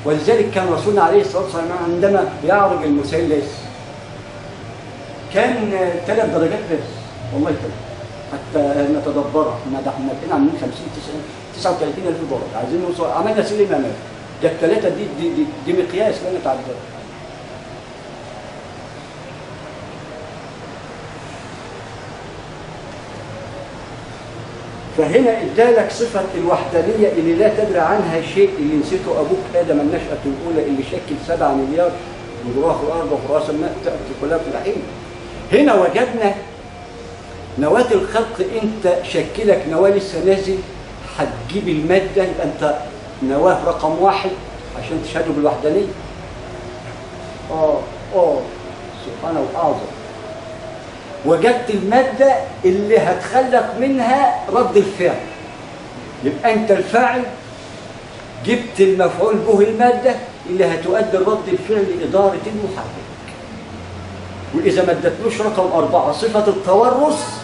ولذلك كان رسولنا عليه الصلاة والسلام عندما يعرج المثلث كان 3 درجات بس، والله كده حتى نتدبرها. احنا داخلين عاملين 50 39 ألف درجة، عايزين نوصل، عملنا سلم أمام. ده ال3 دي مقياس لا نتعدى. فهنا ادالك صفة الوحدانية اللي لا تدري عنها شيء، اللي نسيته أبوك آدم النشأة الأولى اللي شكل 7 مليار وجراح الأرض وفراس الماء تأتي كلها في الحين. هنا وجدنا نواة الخلق، أنت شكلك نواة لسه نازل، هتجيب المادة، يبقى أنت نواة رقم 1 عشان تشهدوا بالوحدانية. سبحانه وأعظم. وجدت المادة اللي هتخلق منها رد الفعل، يبقى أنت الفاعل، جبت المفعول به المادة اللي هتؤدي رد الفعل لإدارة المحرك. وإذا ما ادتلوش رقم 4 صفة التورث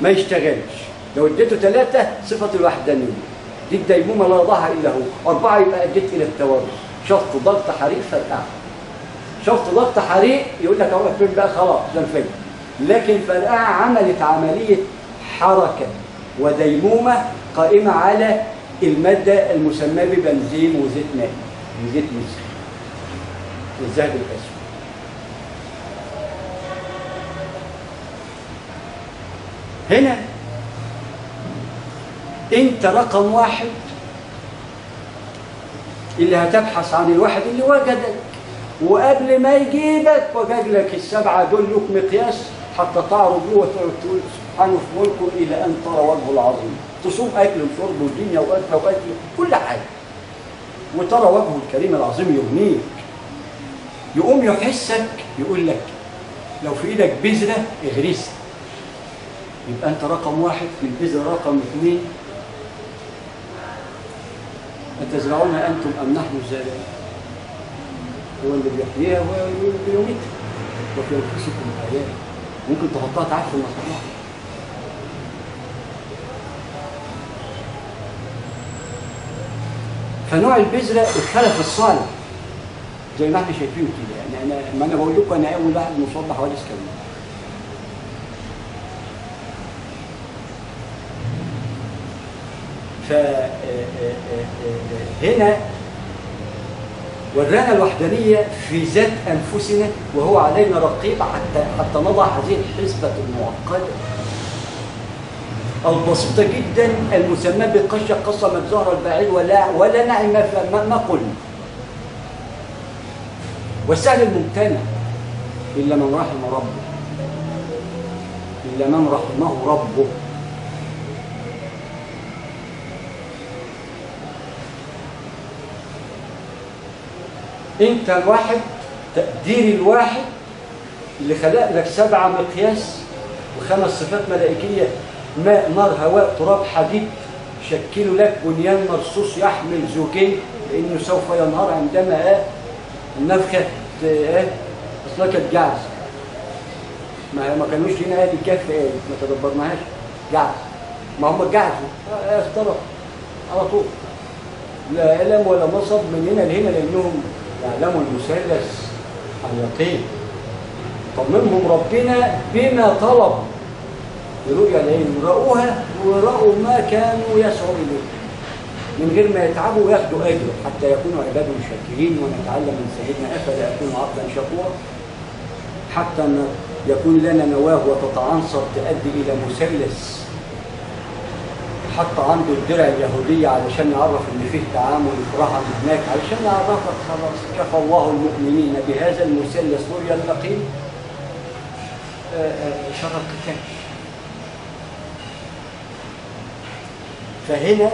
ما يشتغلش. لو اديته 3 صفة الوحدانية دي الديمومة لا يضعها إلا هو. 4 يبقى أديت إلى التورث. شفط ضغط حريق فرقع، شفط ضغط حريق يقول لك أروح فين بقى، خلاص ده الفجر. لكن فرقعة عملت عملية حركة وديمومة قائمة على المادة المسمى ببنزين وزيت ماء وزيت مسك والذهب الأسود. هنا انت رقم 1 اللي هتبحث عن الواحد اللي وجدك، وقبل ما يجيبك وجد لك ال7 دول لك مقياس حتى تعرض له وتقعد تقول سبحانه في ملكه الى ان ترى وجهه العظيم. تصوم اكل وشرب ودنيا واكل كل حاجه، وترى وجهه الكريم العظيم يغنيك. يقوم يحسك يقول لك لو في ايدك بذره اغرسها، يبقى انت رقم 1 في البذره. رقم 2 أتزرعون أنتم أم نحن الزارعون؟ هو اللي بيحييها واللي بيميتها. وفي أنفسكم آيات ممكن تحطها تعرف في المصنع. فنوع البذرة الخلف الصالح زي ما احنا شايفينه كده. يعني ما أنا بقول لكم أنا أول واحد مصاب بحوادث كبيرة. فهنا ورانا الوحدانية في ذات أنفسنا، وهو علينا رقيب حتى نضع هذه الحسبة المعقدة البسيطة جدا المسمى بقشة قصمت زهر البعيد ولا نعم ما قلنا، والسهل الممتنع إلا من رحم ربه، إلا من رحمه ربه. انت الواحد تقدير الواحد اللي خلق لك 7 مقياس و5 صفات ملائكيه، ماء نار هواء تراب حديد، شكلوا لك بنيان مرصوص يحمل زوجين، لانه سوف ينهار عندما النفخه اصلا كانت جعز. ما كانوش هنا ادي كف ما تدبرناهاش جعز، ما هم جعزوا اخترقوا على طول، لا ألم ولا نصب من هنا لهنا، لانهم يعلموا المثلث اليقين. طمنهم ربنا بما طلب برؤيا العين، رأوها ورأوا ما كانوا يسعوا إليه من غير ما يتعبوا وياخدوا أجر حتى يكونوا عباد شاكرين. ونتعلم من سيدنا أفلا أكون عبدا شكورا، حتى أن يكون لنا نواه وتتعنصر تؤدي إلى مثلث. حتى عنده الدرع اليهودية علشان يعرف ان فيه تعامل افراحا هناك، علشان يعرفك خلاص كفى الله المؤمنين بهذا المثلث رؤيا اليقين شر القتال. فهنا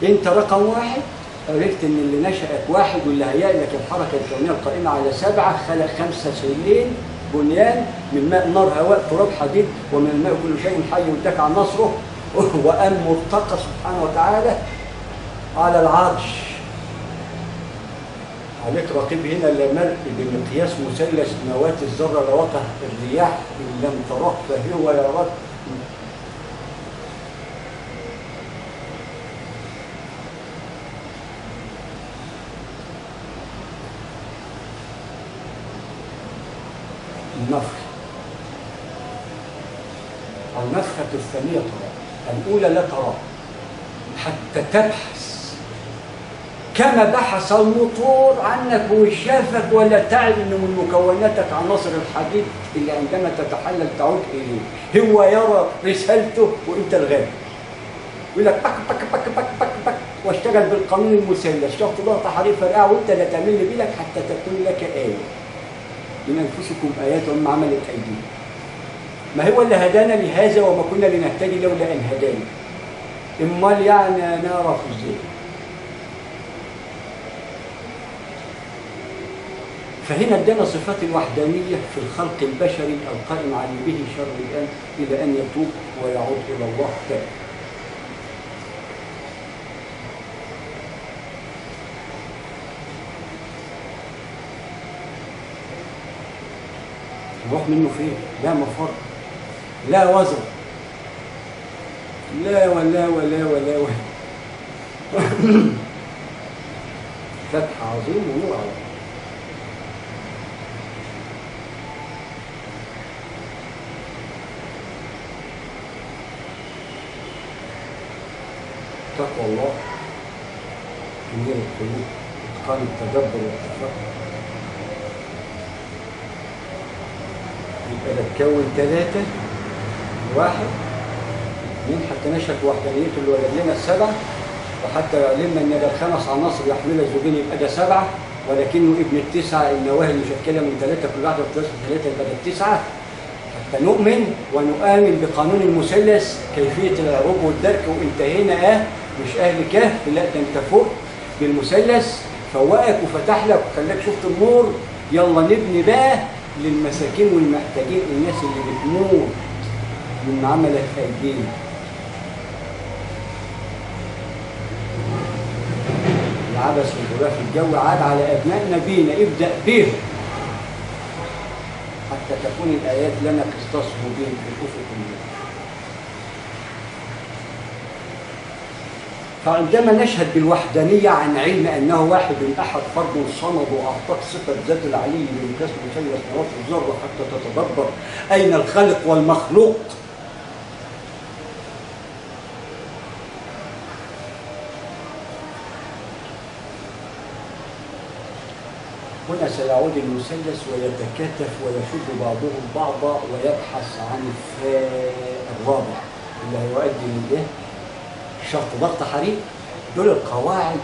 انت رقم 1 عرفت ان اللي نشأك 1 واللي هيئ لك الحركة الكونية القائمة على 7 خلق 5 شيئين بنيان من ماء نار هواء تراب حديد ومن الماء كل شيء حي واتكى عن نصره، وأن مرتقى سبحانه وتعالى على العرش. عليك رقيب هنا لمرء بمقياس مثلث نواة الذرة لوقع الرياح إن لم تراه فهو يراك. النفخ. النفخة الثانية ترى، الأولى لا ترى حتى تبحث كما بحث الموتور عنك ومش شافك ولا تعلم انه من مكوناتك عناصر الحديد اللي عندما تتحلل تعود اليه. هو يرى رسالته وانت الغالب. يقول لك بك بك بك بك بك بك واشتغل بالقانون المثلث، شفت ضغط حريق فرقعه وانت لا تعمل لي بالك حتى تكون لك آية. من انفسكم آيات ومما عملت ايديكم. ما هو اللي هدانا لهذا وما كنا لنهتدي لولا ان هدانا. امال يعني نعرف ازاي؟ فهنا ادانا صفات الوحدانيه في الخلق البشري القائم على به شر الان الى ان يتوب ويعود الى الله تاني. نروح منه فين؟ لا مفر، لا وزر، لا ولا ولا ولا ولا فتح عظيم ونور عظيم. تقوى الله، تنير القلوب، اتقان التدبر والتفكر. يبقى ده تكون 3 1 2 حتى نشأت وحدانيته اللي ولد لنا ال7، وحتى علمنا ان ده ال5 عناصر يحملها الزوجين يبقى ده 7، ولكنه ابن ال9 النواهي المشكله من 3 كل واحده بتساوي 3 يبقى ده 9. حتى نؤمن ونؤمن بقانون المثلث كيفيه العروج والدرك، وانتهينا مش اهل كهف، لا ده انت فوق بالمثلث فوقك وفتح لك وخلاك شفت النور. يلا نبني بقى للمساكين والمحتاجين، الناس اللي بتموت من عملت ايدينا. العبث والغلاف الجو عاد على ابنائنا بينا، ابدا بيهم حتى تكون الايات لنا قسطاس مبين في الافق المبين. فعندما نشهد بالوحدانية عن علم أنه واحد أحد فرد صمد وأعطاك صفة ذات العلي بمقياس مثلث نواة الذرة حتى تتدبر أين الخالق والمخلوق. هنا سيعود المثلث ويتكاتف ويشد بعضهم بعضا ويبحث عن الرابع اللي هيؤدي من ده شرط ضغط حريق. دول القواعد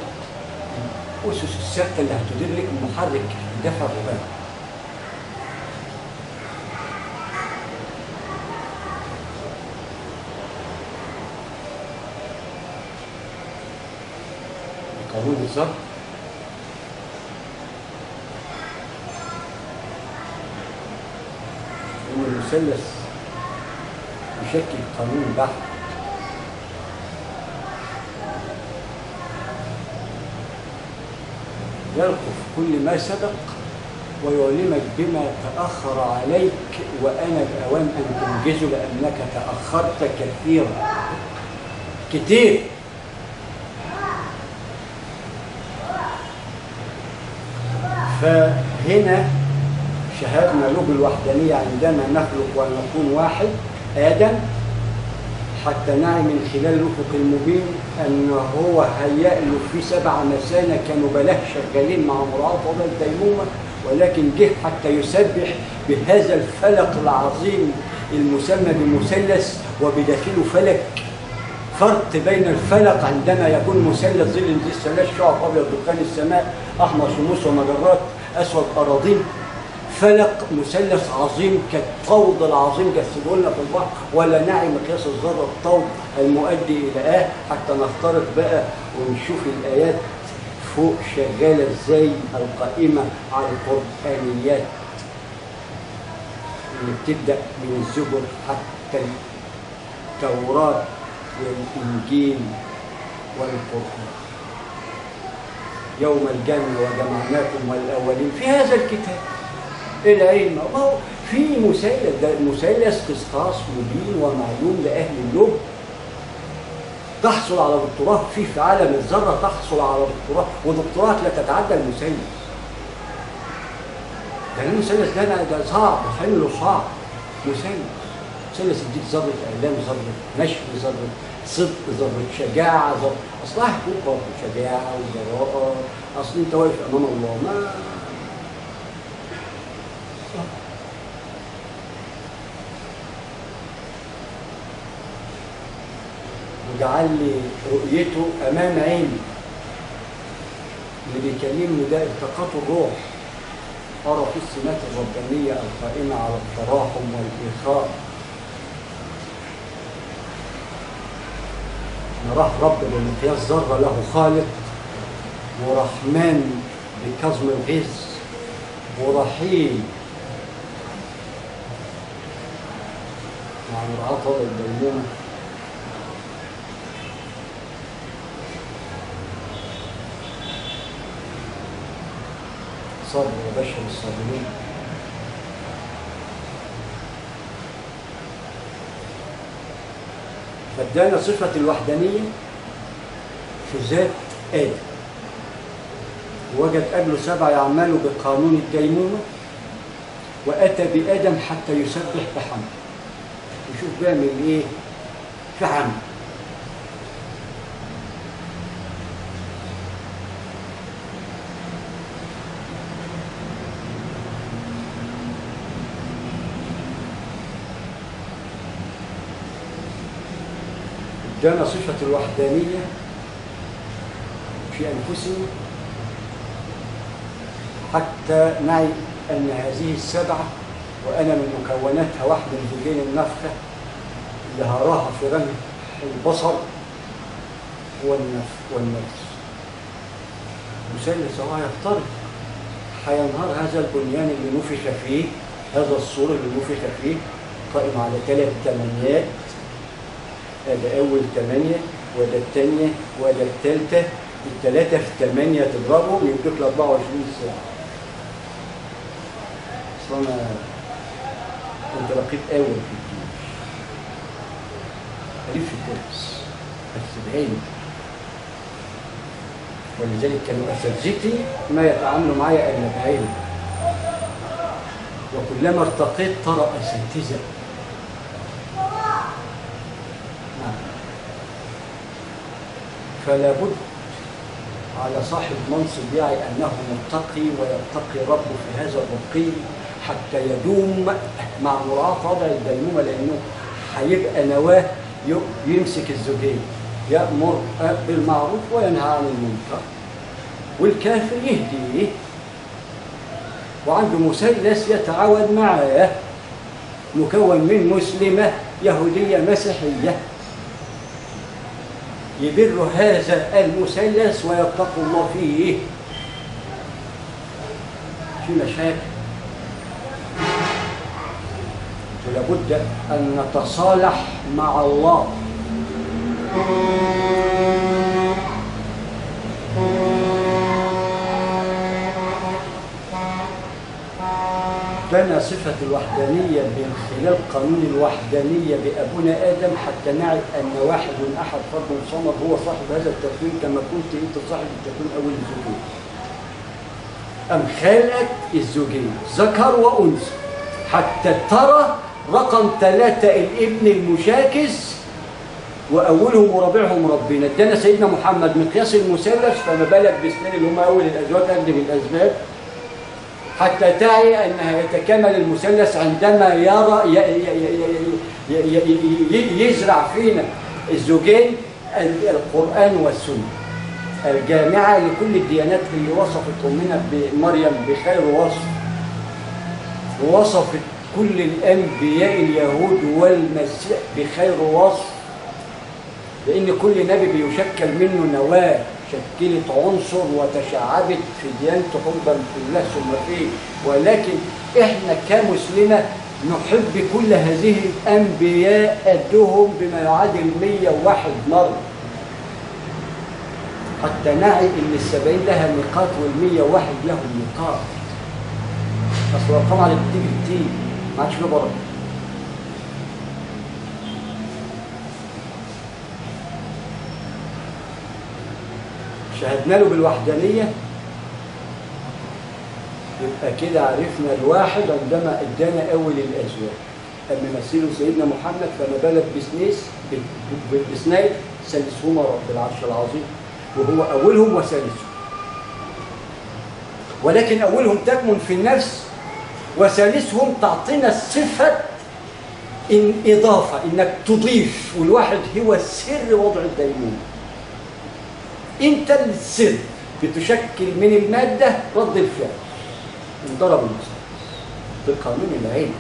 الأسس الثابتة اللي هتدير لك المحرك دفع الرباعي. قانون الضغط إن المثلث يشكل قانون بحث يلطف كل ما سبق ويعلمك بما تأخر عليك وأنا الأوان أن تنجزه لأنك تأخرت كثيرا كتير. فهنا شهدنا له بالوحدانية عندما نخلق ونكون واحد آدم، حتى نعي من خلال الأفق المبين أن هو هيأ له في 7 مثانة كانوا بلاه شغالين مع مراعاة وضع الديمومة، ولكن جه حتى يسبح بهذا الفلق العظيم المسمى بالمثلث وبداخله فلك. فرق بين الفلق عندما يكون مثلث ظل ذي الثلاث شعب، أبيض دخان السماء، أحمر شموس ومجرات، أسود أراضين. فلق مثلث عظيم كالطود العظيم جسده لنا في البحر، ولا نعي مقياس الذره الطود المؤدي الى حتى نخترق بقى ونشوف الايات فوق شغاله ازاي القائمه على القرانيات اللي بتبدا من الزبر حتى التوراه والانجيل والقران. يوم الجمع وجمعناكم والاولين في هذا الكتاب العلم. ما هو في مثلث، ده مثلث قسطاس مبين ومعلوم لاهل اللب. تحصل على دكتوراه فيه في عالم الذره، تحصل على دكتوراه ودكتوراه لا تتعدى المثلث. يعني المثلث ده صعب، حمله صعب. مثلث يديك ذرة إعلام، ذرة نشر، ذرة صدق، ذرة شجاعة، ذرة أصلها حقوق برضه، شجاعة وجراءة. أصل أنت واقف أمام الله ما وجعل لي رؤيته أمام عيني. اللي بيكلمني ده التقاط الروح، أرى في السمات الربانية القائمة على التراحم والإخاء. نراه رب بمقياس ذرة له خالق، ورحمن بكظم الغيظ، ورحيم مع مراعاة وضع الديمومة. صبر وبشر الصابرين. فادانا صفة الوحدانية في ذات آدم، وجد قبله 7 يعملوا بقانون الديمومة، وأتى بآدم حتى يسبح بحمد. وشوف بيعمل إيه في حمد. ادانا صفة الوحدانية في أنفسنا حتى نعي أن هذه السبعة وأنا من مكوناتها واحدة من زوجين النفخة اللي هراها في رمي البصر والنفس. مثلث هو هيفترق، هينهار هذا البنيان اللي نفخ فيه، هذا السور اللي نفخ فيه قائم على 3 تمانيات. هذا أول 8 وده الثانية وده الثالثة. ال3 في 8 تضربهم يدوك 24 ساعة. أصل أنا كنت رقيب أول في الجيش، ألف كويس بس بعيني، ولذلك كانوا أساتذتي ما يتعاملوا معايا إلا بعيني. وكلما ارتقيت ترى أساتذة. فلا بد على صاحب منصب يعي أنه متقي ويتقي ربه في هذا الرقي حتى يدوم مع مراعاة وضع الديمومة، لأنه هيبقى نواه يمسك الزوجين، يأمر بالمعروف وينهى عن المنكر، والكافر يهديه، وعنده مثلث يتعاون معاه مكون من مسلمة يهودية مسيحية، يبر هذا المثلث ويتقوا الله فيه. في مشاكل، ولابد أن نتصالح مع الله. لنا صفة الوحدانية من خلال قانون الوحدانية بأبونا آدم حتى نعرف أن واحد أحد فرد صمد هو صاحب هذا التكوين، كما كنت أنت صاحب التكوين أول الزوجين. أم خلق الزوجين ذكر وأنثى حتى ترى رقم 3 الابن المشاكس وأولهم ورابعهم ربنا. ادانا سيدنا محمد مقياس المثلث، فما بالك باثنين اللي هم أول الأزواج أقدم الأسباب، حتى تعي أنها يتكامل المثلث عندما يرى يزرع فينا الزوجين القرآن والسنة الجامعة لكل الديانات اللي وصفت أمنا بمريم بخير وصف، ووصفت كل الأنبياء اليهود والمسيح بخير وصف، لأن كل نبي بيشكل منه نواة شكلت عنصر وتشعبت في ديانته حبا في الله ثم فيه. ولكن احنا كمسلمة نحب كل هذه الأنبياء قدهم بما يعادل 101 مرة، حتى نعي ان 70 لها ميقات وال101 له ميقات. اصل الارقام على بتيجي كتير ما عادش فيه بركه. شهدنا له بالوحدانية يبقى كده عرفنا الواحد عندما ادانا اول الازواج. اما مثله سيدنا محمد فما بالك باثنين ثالثهما رب العرش العظيم، وهو اولهم وثالثهم. ولكن اولهم تكمن في النفس، وثالثهم تعطينا الصفه إن إضافة، إنك تضيف، والواحد هو سر وضع الدينونة. أنت السر بتشكل من المادة رد الفعل. انضرب المثال بقانون العلم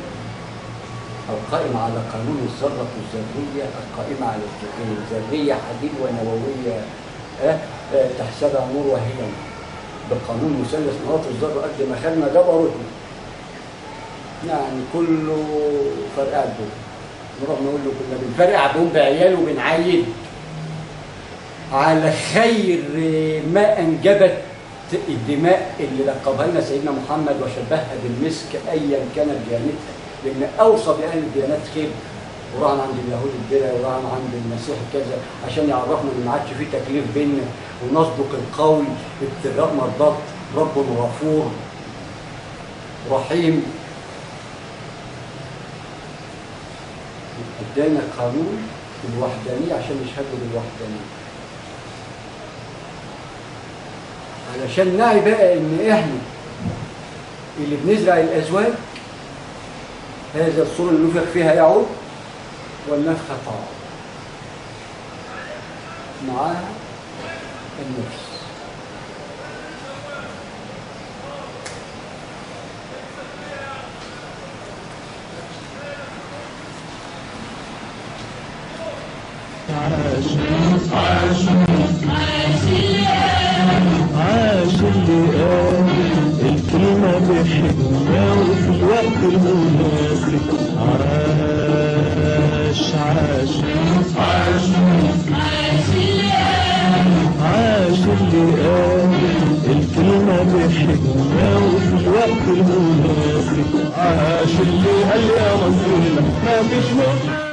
القائم على قانون الذرة الذرية القائمة على الذرية حديد ونووية تحسبها نور وهي نور. بقانون مثلث نواة الذرة قد ما خلنا جبروتنا يعني كله فرقع بهم. نروح نقول له كنا بنفرقع بهم بعياله وبنعيد على خير ما انجبت الدماء اللي لقبها لنا سيدنا محمد وشبهها بالمسك ايا كانت ديانتها، لان اوصى باهل الديانات خير. وراهن عند اليهود الدرع، وراهن عند المسيح كذا، عشان يعرفنا ان ما عادش في تكليف بيننا، ونصدق القول ابتغاء مرضات رب غفور رحيم. ادانا قانون الوحدانية عشان يشهدوا بالوحدانية، علشان نعي بقى ان احنا اللي بنزرع الازواج هذا الصورة اللي نفخ فيها يعود والنفخة تعود معاها النفس. عاش اللي قال الكلمة بحكمة وفي الوقت المناسب. عاش عاش عاش عاش اللي قال الكلمة بحكمة وفي الوقت المناسب. عاش اللي قال يا مصرنا ما فيش